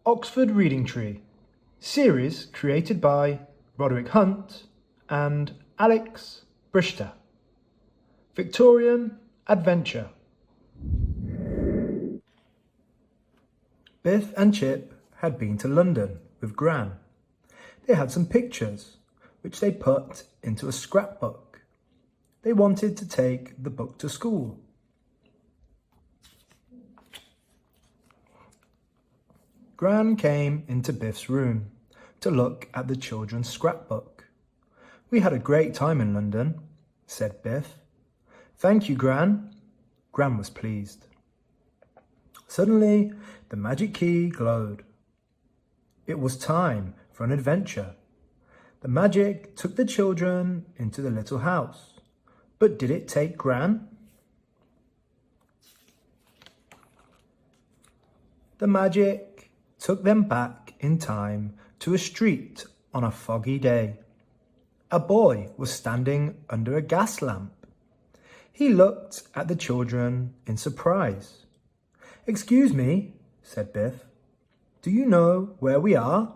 Oxford Reading Tree, series created by Roderick and Alex Brychta. Victorian Adventure. Biff and Chip had been to London with Gran. They had some pictures, which they put into a scrapbook. They wanted to take the book to school. Gran came into Biff's room to look at the children's scrapbook. "We had a great time in London," said Biff. "Thank you, Gran." Gran was pleased. Suddenly, the magic key glowed. It was time for an adventure. The magic took the children into the little house. But did it take Gran? The magic took them back in time to a street on a foggy day. A boy was standing under a gas lamp. He looked at the children in surprise. "Excuse me," said Biff. "Do you know where we are?"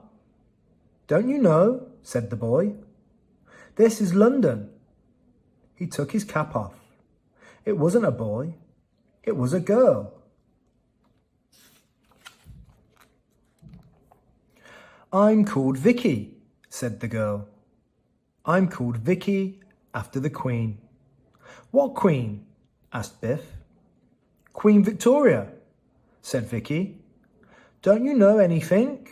"Don't you know?" said the boy. "This is London." He took his cap off. It wasn't a boy, it was a girl. "I'm called Vicky," said the girl. "I'm called Vicky after the Queen." "What Queen?" asked Biff. "Queen Victoria," said Vicky. "Don't you know anything?"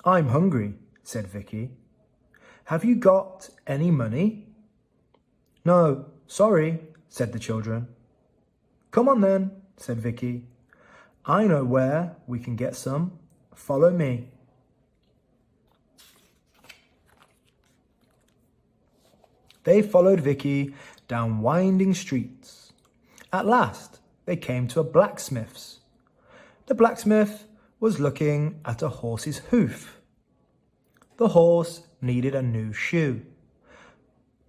"I'm hungry," said Vicky. "Have you got any money?" "No, sorry," said the children. "Come on then," said Vicky. "I know where we can get some. Follow me." They followed Vicky down winding streets. At last, they came to a blacksmith's. The blacksmith was looking at a horse's hoof. The horse needed a new shoe.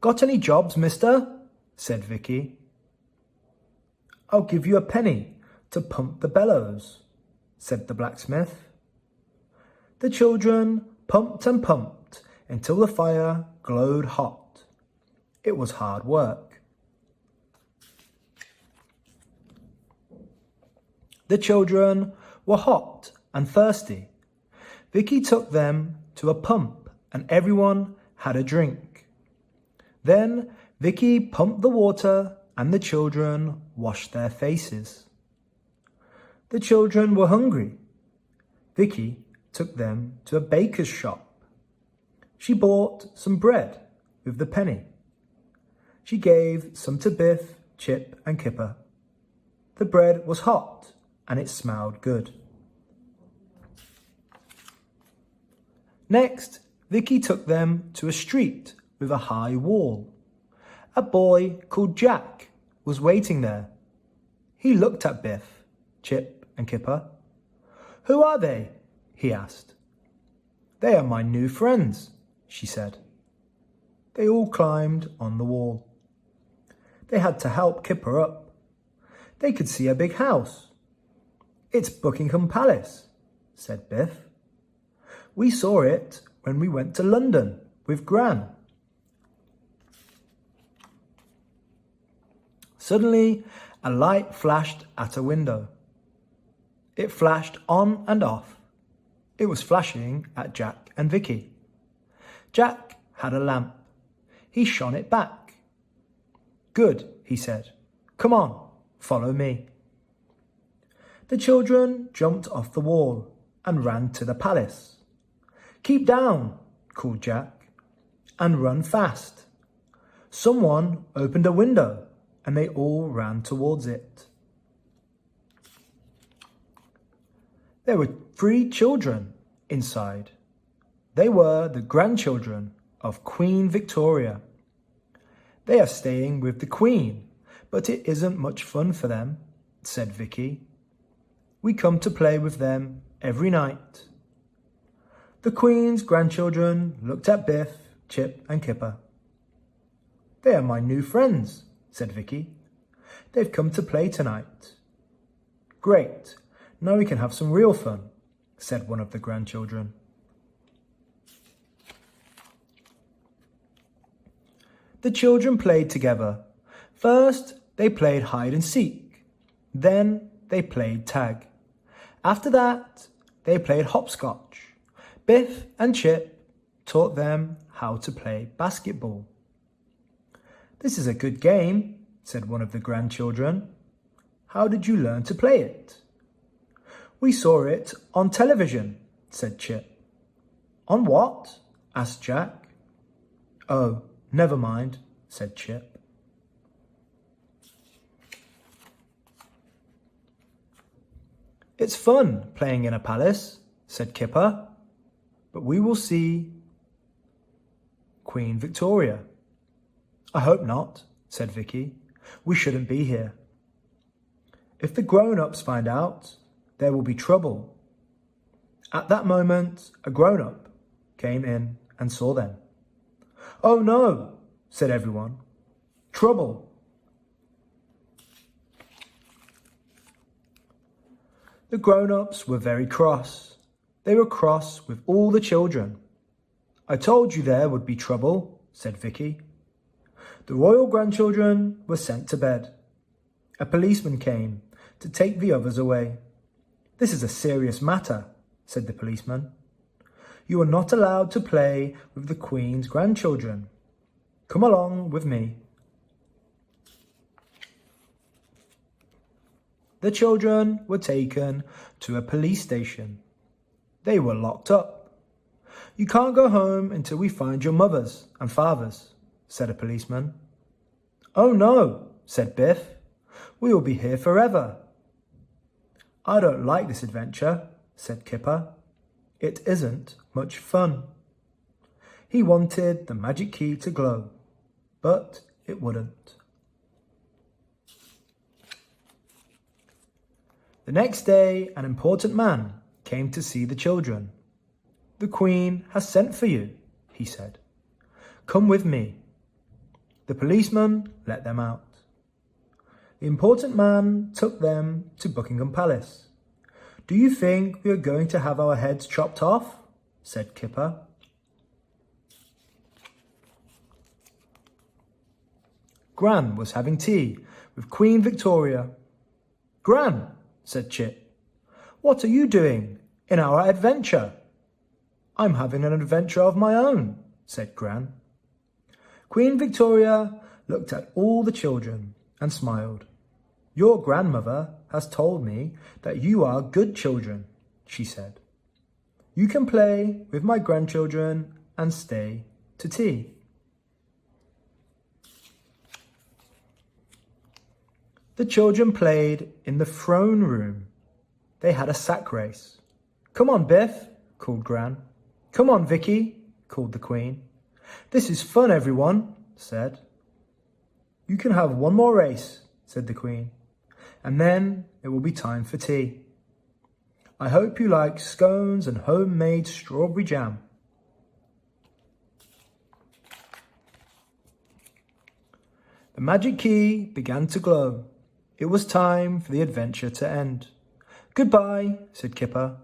"Got any jobs, mister?" said Vicky. "I'll give you a penny to pump the bellows," said the blacksmith. The children pumped and pumped until the fire glowed hot. It was hard work. The children were hot and thirsty. Vicky took them to a pump and everyone had a drink. Then Vicky pumped the water and the children washed their faces. The children were hungry. Vicky took them to a baker's shop. She bought some bread with the penny. She gave some to Biff, Chip and Kipper. The bread was hot and it smelled good. Next, Vicky took them to a street with a high wall. A boy called Jack was waiting there. He looked at Biff, Chip and Kipper. "Who are they?" he asked. "They are my new friends," she said. They all climbed on the wall. They had to help Kipper up. They could see a big house. "It's Buckingham Palace," said Biff. "We saw it when we went to London with Gran." Suddenly, a light flashed at a window. It flashed on and off. It was flashing at Jack and Vicky. Jack had a lamp. He shone it back. "Good," he said. "Come on, follow me." The children jumped off the wall and ran to the palace. "Keep down," called Jack, "and run fast." Someone opened a window and they all ran towards it. There were 3 children inside. They were the grandchildren of Queen Victoria. "They are staying with the Queen, but it isn't much fun for them," said Vicky. "We come to play with them every night." The Queen's grandchildren looked at Biff, Chip and Kipper. "They are my new friends," said Vicky. "They've come to play tonight." "Great, now we can have some real fun," said one of the grandchildren. The children played together. First, they played hide and seek. Then they played tag. After that, they played hopscotch. Biff and Chip taught them how to play basketball. "This is a good game," said one of the grandchildren. "How did you learn to play it?" "We saw it on television," said Chip. "On what?" asked Jack. "Oh, never mind," said Chip. "It's fun playing in a palace," said Kipper. "But we will see Queen Victoria." "I hope not," said Vicky. "We shouldn't be here. If the grown-ups find out, there will be trouble." At that moment, a grown-up came in and saw them. "Oh no," said everyone. "Trouble." The grown-ups were very cross. They were cross with all the children. "I told you there would be trouble," said Vicky. The royal grandchildren were sent to bed. A policeman came to take the others away. "This is a serious matter," said the policeman. "You are not allowed to play with the Queen's grandchildren. Come along with me." The children were taken to a police station. They were locked up. "You can't go home until we find your mothers and fathers," said a policeman. "Oh no," said Biff. "We will be here forever." "I don't like this adventure," said Kipper. "It isn't much fun." He wanted the magic key to glow, but it wouldn't. The next day, an important man came to see the children. "The Queen has sent for you," he said. "Come with me." The policeman let them out. The important man took them to Buckingham Palace. "Do you think we are going to have our heads chopped off?" said Kipper. Gran was having tea with Queen Victoria. "Gran," said Chip, "what are you doing in our adventure?" "I'm having an adventure of my own," said Gran. Queen Victoria looked at all the children and smiled. "Your grandmother has told me that you are good children," she said. "You can play with my grandchildren and stay to tea." The children played in the throne room. They had a sack race. "Come on, Biff," called Gran. "Come on, Vicky," called the Queen. "This is fun, everyone," said. "You can have one more race," said the Queen, "and then it will be time for tea. I hope you like scones and homemade strawberry jam." The magic key began to glow. It was time for the adventure to end. "Goodbye," said Kipper.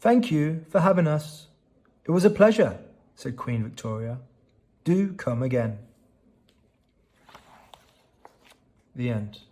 "Thank you for having us." "It was a pleasure," said Queen Victoria. "Do come again." The end.